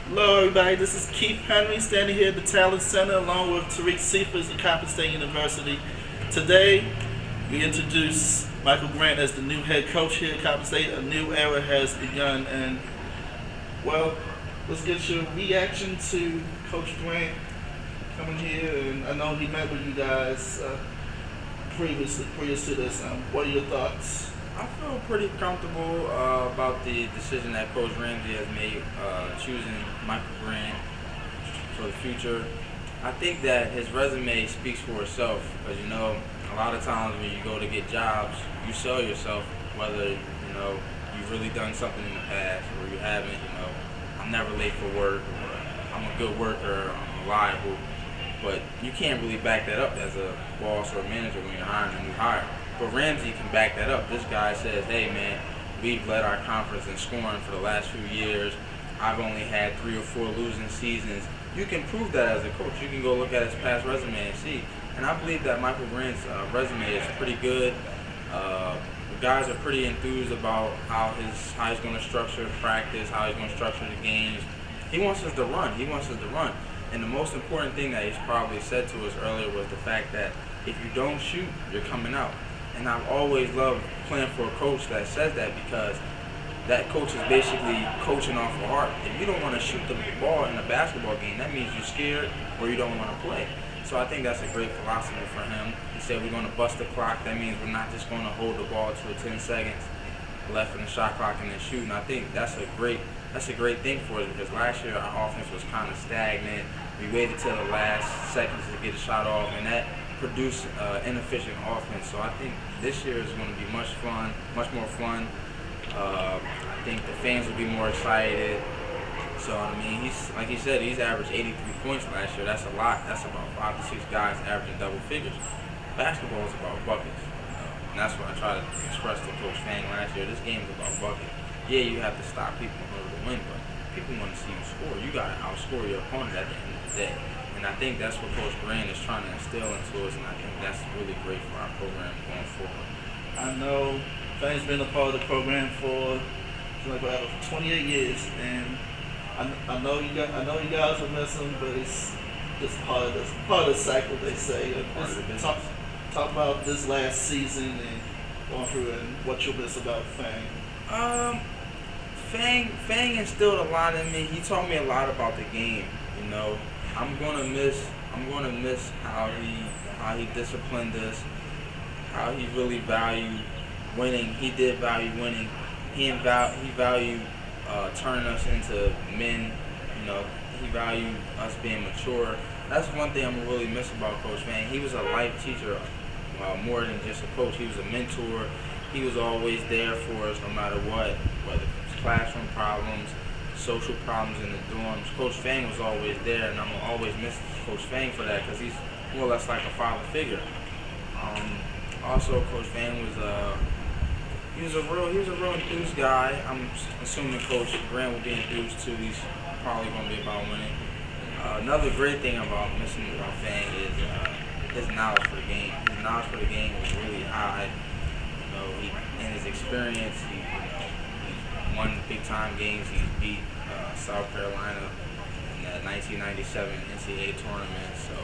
Hello, everybody. This is Keith Henry standing here at the Talent Center along with Taariq Cephas at Coppin State University. Today, we introduce Michael Grant as the new head coach here at Coppin State. A new era has begun, and well, let's get your reaction to Coach Grant coming here. And I know he met with you guys previous to this. What are your thoughts? I feel pretty comfortable about the decision that Coach Ramsey has made, choosing Michael Grant for the future. I think that his resume speaks for itself, because a lot of times when you go to get jobs, you sell yourself, whether you've really done something in the past or you haven't. I'm never late for work, or I'm a good worker, I'm reliable, but you can't really back that up as a boss or a manager when you're hiring a new hire. But Ramsey can back that up. This guy says, hey man, we've led our conference in scoring for the last few years. I've only had 3 or 4 losing seasons. You can prove that as a coach. You can go look at his past resume and see. And I believe that Michael Grant's resume is pretty good. The guys are pretty enthused about how he's going to structure practice, how he's going to structure the games. He wants us to run. And the most important thing that he's probably said to us earlier was the fact that if you don't shoot, you're coming out. And I've always loved playing for a coach that says that, because that coach is basically coaching off of heart. If you don't want to shoot the ball in a basketball game, that means you're scared or you don't want to play. So I think that's a great philosophy for him. He said we're going to bust the clock. That means we're not just going to hold the ball to 10 seconds left in the shot clock and then shoot. And I think that's a great thing for us, because last year our offense was kind of stagnant. We waited till the last seconds to get a shot off, and that produce inefficient offense. So I think this year is going to be much more fun. I think the fans will be more excited. So he's like he said, he's averaged 83 points last year. That's a lot. That's about 5 to 6 guys averaging double figures. Basketball is about buckets, and that's what I tried to express to Coach Fang last year. This game is about buckets. Yeah, you have to stop people in order to win, but people want to see you score. You got to outscore your opponent at the end of the day. And I think that's what Coach Grant is trying to instill into us, and I think that's really great for our program going forward. I know Fang's been a part of the program for 28 years, and I know you guys will miss him, but it's just part of the cycle, they say. Talk about this last season and going through it, and what you'll miss about Fang. Fang instilled a lot in me. He taught me a lot about the game. I'm gonna miss how he disciplined us, how he really valued winning. He did value winning. He valued turning us into men. He valued us being mature. That's one thing I'm gonna really miss about Coach Fang. He was a life teacher, more than just a coach. He was a mentor. He was always there for us, no matter what, whether it's classroom problems, social problems in the dorms. Coach Fang was always there, and I'm gonna always miss Coach Fang for that, because he's more or less like a father figure. Also, Coach Fang was he was a real enthused guy. I'm assuming Coach Grant will be enthused too. He's probably gonna be about winning. Another great thing about missing Fang is his knowledge for the game. His knowledge for the game was really high. In his experience, he won big-time games. He beat South Carolina in the 1997 NCAA tournament. So,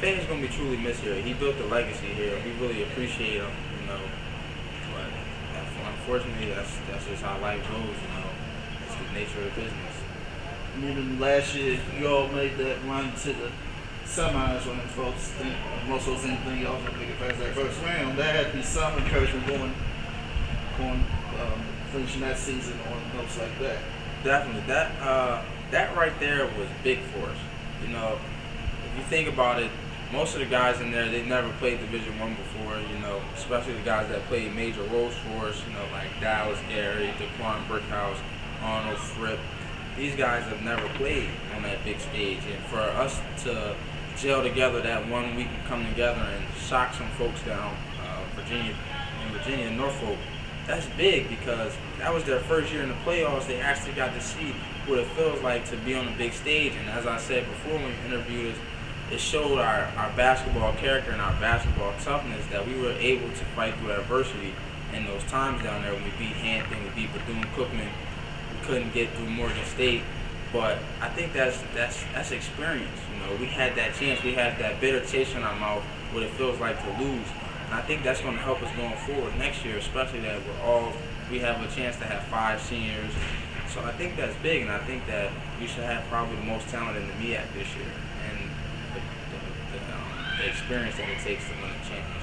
Fang's going to be truly missed here. He built a legacy here. We really appreciate him, But unfortunately, that's just how life goes, It's the nature of the business. And even last year, you all made that run to the semis when folks think most folks didn't think y'all was going to make it past that first round. That had to be some encouragement going finishing that season on notes like that. Definitely. That right there was big for us. If you think about it, most of the guys in there, they never played Division I before, especially the guys that played major roles for us, like Dallas Gary, Daquan Brickhouse, Arnold Fripp. These guys have never played on that big stage. And for us to gel together that 1 week and come together and shock some folks down Virginia and Norfolk, that's big, because that was their first year in the playoffs. They actually got to see what it feels like to be on the big stage. And as I said before when you interviewed us, it showed our basketball character and our basketball toughness, that we were able to fight through adversity in those times down there when we beat Hampton, we beat Bethune-Cookman, we couldn't get through Morgan State. But I think that's experience. We had that chance. We had that bitter taste in our mouth, what it feels like to lose. And I think that's going to help us going forward next year, especially that we have a chance to have 5 seniors. So I think that's big, and I think that we should have probably the most talent in the MEAC this year, and the experience that it takes to win a championship.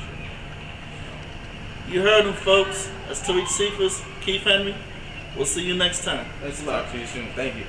You heard them, folks. That's Taariq Cephas, Keith Henry. We'll see you next time. Thanks a lot. Talk to you soon. Thank you.